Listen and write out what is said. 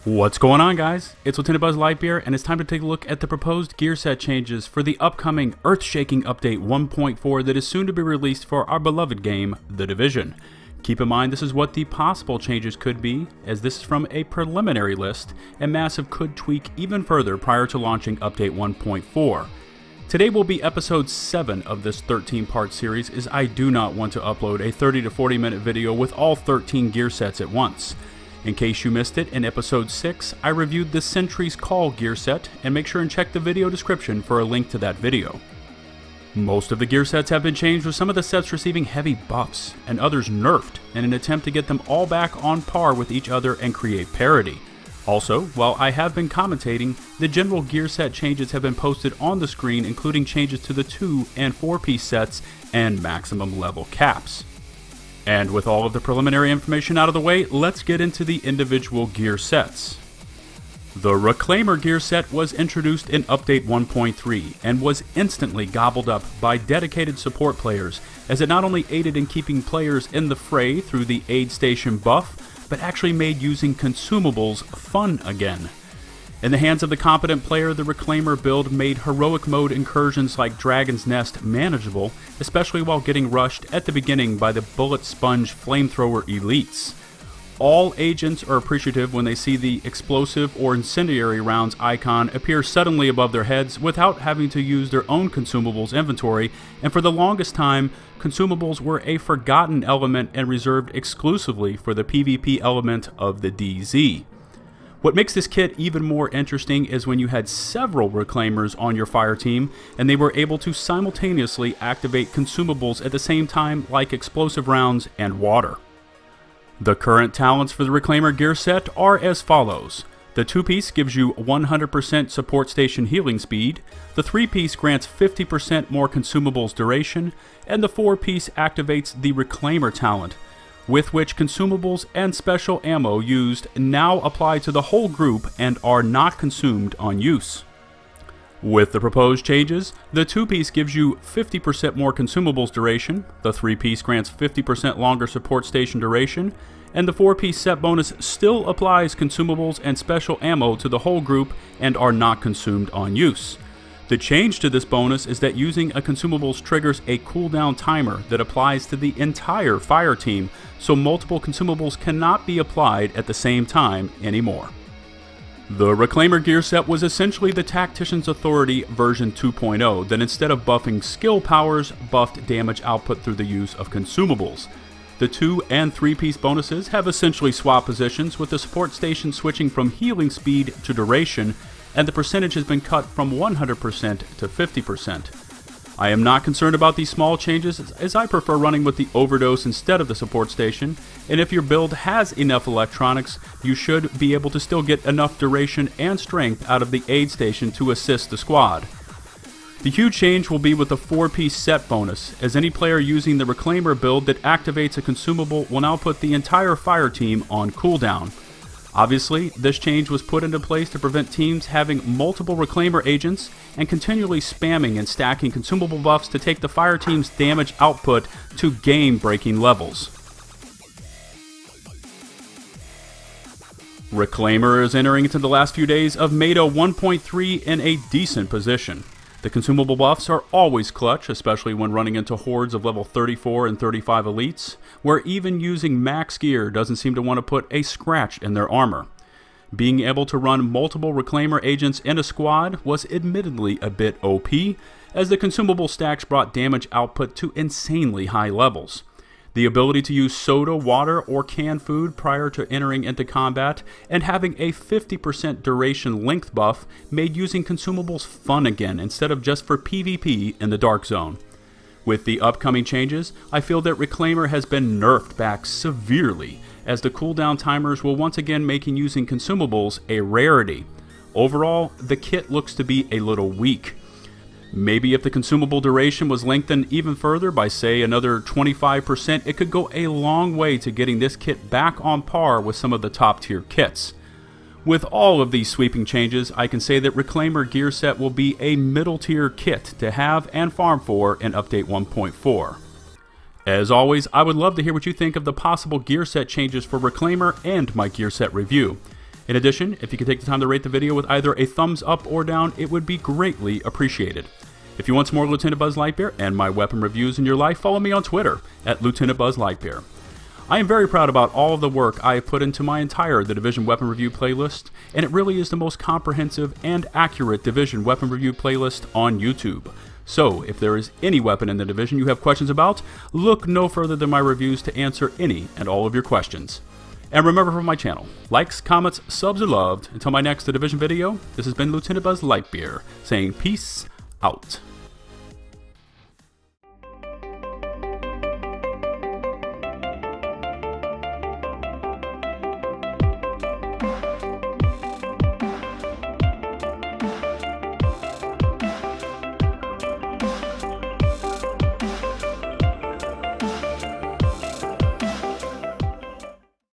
What's going on, guys? It's LtBuzzLitebeer, and it's time to take a look at the proposed gear set changes for the upcoming earth-shaking update 1.4 that is soon to be released for our beloved game, The Division. Keep in mind this is what the possible changes could be, as this is from a preliminary list, and Massive could tweak even further prior to launching update 1.4. Today will be episode 7 of this 13-part series, as I do not want to upload a 30 to 40 minute video with all 13 gear sets at once. In case you missed it, in episode 6, I reviewed the Sentry's Call gear set, and make sure and check the video description for a link to that video. Most of the gear sets have been changed, with some of the sets receiving heavy buffs, and others nerfed, in an attempt to get them all back on par with each other and create parity. Also, while I have been commentating, the general gear set changes have been posted on the screen, including changes to the 2- and 4-piece sets and maximum level caps. And with all of the preliminary information out of the way, let's get into the individual gear sets. The Reclaimer gear set was introduced in Update 1.3 and was instantly gobbled up by dedicated support players, as it not only aided in keeping players in the fray through the aid station buff, but actually made using consumables fun again. In the hands of the competent player, the Reclaimer build made heroic mode incursions like Dragon's Nest manageable, especially while getting rushed at the beginning by the Bullet Sponge Flamethrower elites. All agents are appreciative when they see the explosive or incendiary rounds icon appear suddenly above their heads without having to use their own consumables inventory, and for the longest time, consumables were a forgotten element and reserved exclusively for the PvP element of the DZ. What makes this kit even more interesting is when you had several Reclaimers on your fire team, and they were able to simultaneously activate consumables at the same time, like explosive rounds and water. The current talents for the Reclaimer gear set are as follows. The 2-piece gives you 100% support station healing speed, the 3-piece grants 50% more consumables duration, and the 4-piece activates the Reclaimer talent, with which consumables and special ammo used now apply to the whole group and are not consumed on use. With the proposed changes, the 2-piece gives you 50% more consumables duration, the 3-piece grants 50% longer support station duration, and the 4-piece set bonus still applies consumables and special ammo to the whole group and are not consumed on use. The change to this bonus is that using a consumables triggers a cooldown timer that applies to the entire fire team, so multiple consumables cannot be applied at the same time anymore. The Reclaimer gear set was essentially the Tactician's Authority version 2.0 that, instead of buffing skill powers, buffed damage output through the use of consumables. The 2- and 3-piece bonuses have essentially swapped positions, with the support station switching from healing speed to duration, and the percentage has been cut from 100% to 50%. I am not concerned about these small changes, as I prefer running with the overdose instead of the support station, and if your build has enough electronics, you should be able to still get enough duration and strength out of the aid station to assist the squad. The huge change will be with the 4-piece set bonus, as any player using the Reclaimer build that activates a consumable will now put the entire fire team on cooldown. Obviously, this change was put into place to prevent teams having multiple Reclaimer agents and continually spamming and stacking consumable buffs to take the fire team's damage output to game-breaking levels. Reclaimer is entering into the last few days of Meta 1.3 in a decent position. The consumable buffs are always clutch, especially when running into hordes of level 34 and 35 elites, where even using max gear doesn't seem to want to put a scratch in their armor. Being able to run multiple Reclaimer agents in a squad was admittedly a bit OP, as the consumable stacks brought damage output to insanely high levels. The ability to use soda, water, or canned food prior to entering into combat, and having a 50% duration length buff made using consumables fun again instead of just for PvP in the Dark Zone. With the upcoming changes, I feel that Reclaimer has been nerfed back severely, as the cooldown timers will once again making using consumables a rarity. Overall, the kit looks to be a little weak. Maybe if the consumable duration was lengthened even further by, say, another 25%, it could go a long way to getting this kit back on par with some of the top tier kits. With all of these sweeping changes, I can say that Reclaimer gear set will be a middle tier kit to have and farm for in Update 1.4. As always, I would love to hear what you think of the possible gear set changes for Reclaimer and my gear set review. In addition, if you could take the time to rate the video with either a thumbs up or down, it would be greatly appreciated. If you want some more LtBuzzLitebeer and my weapon reviews in your life, follow me on Twitter at LtBuzzLitebeer. I am very proud about all of the work I have put into my entire The Division weapon review playlist, and it really is the most comprehensive and accurate Division weapon review playlist on YouTube. So, if there is any weapon in The Division you have questions about, look no further than my reviews to answer any and all of your questions. And remember from my channel, likes, comments, subs are loved. Until my next The Division video, this has been LtBuzzLitebeer saying peace out.